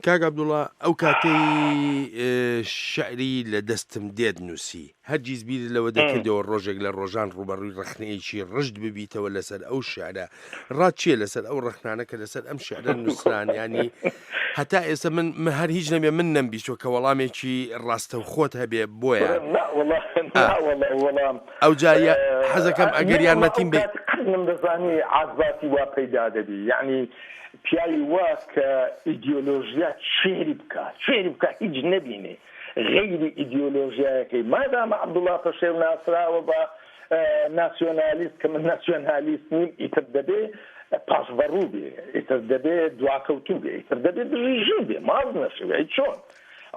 کاک عەبدوڵڵا ئەو کاتەی شعری لە دەستم دێت نووسی هەرگیز بیر لەوە دەکردەوە ڕۆژێک لە ڕۆژان ڕوبەڕووی ڕخنەیەکی ڕشت ببیتەوە لەسەر ئەو شعرە ڕاتچیە لەسەر ئەو ڕخنانە کە لەسەر ئەم شعرە نووسران ینی هەتا ئێستا من هەر هیچ نەبێ من نەمبیستوە کە وەڵامێکی ڕاستە و خۆت هەبێ بۆیە ئەو جایە حەزەکەم ئەگەر یارمەتیم بێت من دەزانی عازباتی وا پەیدا دەبی یعنی پیاوی وا کە ئیدئۆلۆژیا شێری بکە هیچ نەبینێ غەیری ئیدئۆلۆژیایەکەی مادامە عەبدوڵڵا پەشێو ناسراوە بە ناسیۆنالیست کە من ناسیۆنالیست نیم ئیتر دەبێ پاشبەڕوو بێ ئیتر دەبێ دواکەوتوو بێ ئیتر دەبێ دژیژی بێ ماز نەشوێ چۆن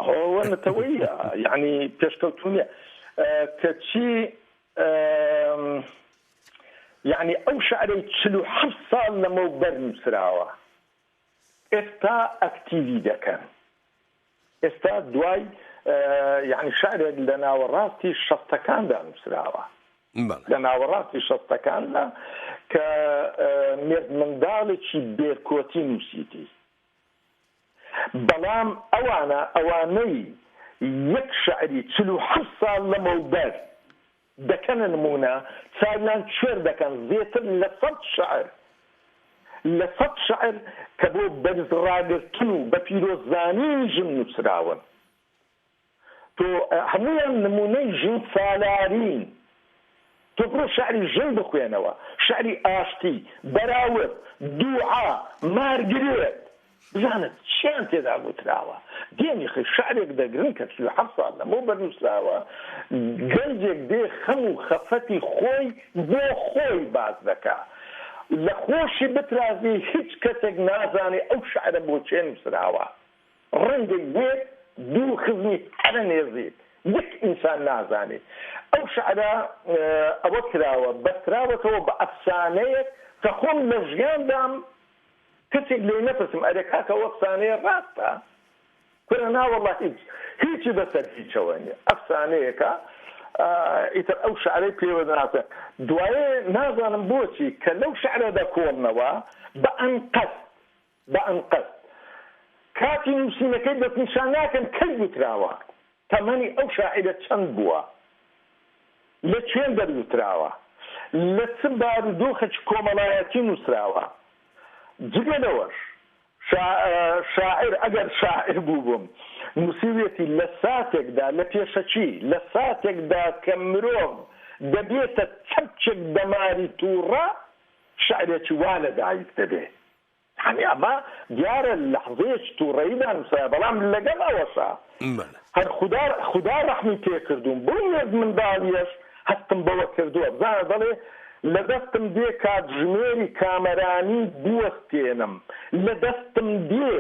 ئەوە نەتەوەیە یعنی پێشکەوتوو کە چی یعنی ئەو شعرەی 47 ساڵ لەمەوبەر نووسراوە ئێستا ئەکتیڤی دەکەن ئێستا دوای یعنی شعرێک لە ناوەڕاستی شەستەکاندا نووسراوە لە ناوەڕاستی شەستەکاندا کە مێرد منداڵێکی بێرکۆتی نووسیتی بەڵام ئەوانەی یەک شعری 47 ساڵ لەمەوبەر دەکەنە نمونە چاویان کوێر دەکەن زێتر لە 100 شعر کە بۆ بەرزڕاگرتن و بە پیرۆزانی ژن نووسراون تۆ هەمویان نمونەی ژن سالارین تۆ بڕۆ شعری ژن بخوێنەوە شعری ئاشتی بەراورد دوعا مارگرێت بزانت چیان تێدا گوتراوە دێنی خی شعرێک دەگرن کە 37 ساڵ لەمەوە بەرنووسراوە گەنجێک دێ خەم و خەفەتی خۆی بۆ خۆی باز دەکا لە خۆشی بترازی هیچ کەسێک نازانێ ئەو شعرە بۆ چێ نووسراوە ڕەنگێک بێ دوو خزمی هەرە نێزیت یەک ئینسان نازانێ ئەو شعرە ئەوە کراوە بەستراوەتەوە بە ئەفسانەیەک کە خۆم لە ژیاندام کەسێک لێ نەپرسم ئەرێ کاکە ئەو ئەفسانەیە ڕاستە کورە ناوەڵڵا هیچی بەسەر هیچەوە نیە ئەفسانەیەکە ئیتر ئەو شعرەی پێوە دەناسە دوایێ نازانم بۆچی کە لەو شعرەدا کۆڵنەوە بە ئەنقەد کاتی نووسینەکەی دەستنیشان ناکەن کەی گوتراوە تەمەنی ئەو شاعرە چەند بووە لە کوێن دەرگوتراوە لە چ بارودۆخێک کۆمەڵایەتی نووسراوە جگەلەوەش شاعر ئەگەر شاعر بووبم نووسیوێتی لە ساتێکدا لە پێشەچی لە ساتێکدا کە مرۆڤ دەبێتە چەپچێک دەماری تووڕە شعرێکی وا لەدایک دەبێت یعنی ئەمە دیارە لەحظەیەک تووڕەییدا نووسرا بەڵام لەگەڵ ئەوەشا هەر خودا ڕەحمی پێکردوم بۆ مێرد منداڵیەش هەستم بەوە کردووە بزانە دەڵێ لە دەستم دێ کاتژمێری کامەرانی بوەستێنم لە دەستم دێ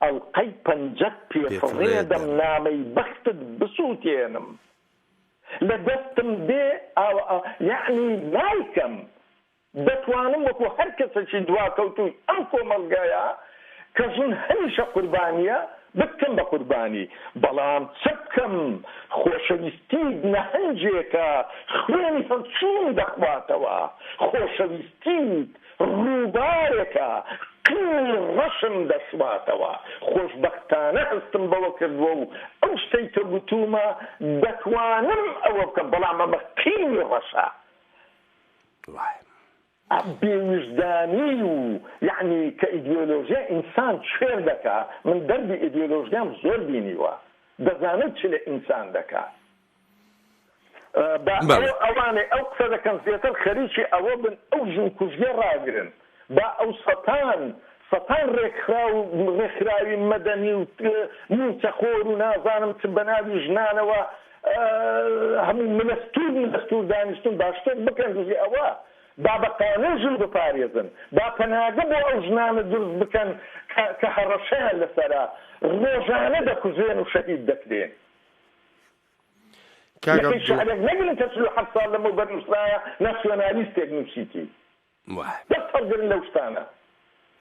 ئەڵقەی پەنجەت پێفڕێدەم نامەی بەختت بسووتێنم لە دەستم دێ یعنی نایکەم دەتوانم وەکو هەر کەسێکی دواکەوتووی ئەم کۆمەڵگایە کە ژن هەمیشە قوربانیە بکەم بە قوربانی بەڵام چ بکەم خۆشەویستی نەهەنجێکە خوێنی هەڵچوون دەخواتەوە خۆشەویستیت ڕووبارێکە قیمی ڕەشم دەسواتەوە خۆشبەختانە هەستم بەوە کردووە و ئەو شتەی کە گوتومە دەتوانم ئەوە بکەم بەڵام ئەمە قیمی ڕەشە بێوجدانی و یعنی کە ئیدئۆلۆژیا ئینسان کوێر دەکا من دەربی ئیدئۆلۆژیام زۆر بینیوە دەزانم چ لە ئینسان دەکا ئەوانێ ئەو قسە دەکەن زیاتر خەریکی ئەوە بن ئەو ژن کوژگێ ڕاگرن با ئەو سەتان ڕێکخراوی مەدەنی و نیمچەخۆر و نازانم چ بەناوی ژنانەوە هەموو ملەستور دانیشتون باشتر بکەن دژی ئەوە با بە قانون ژن بپارێزن با پەناگە بۆ ئەو ژنانە دروست بکەن کە هەڕەشەیان لەسەرا ڕۆژانە دەکوژێن و شەهید دەکرێن شعرێک نەگرن کە 47 ساڵ لەمەوبەر نووسرایە ناسیۆنالیستێک نووسیتی دەست هەڵگرن لەو شتانە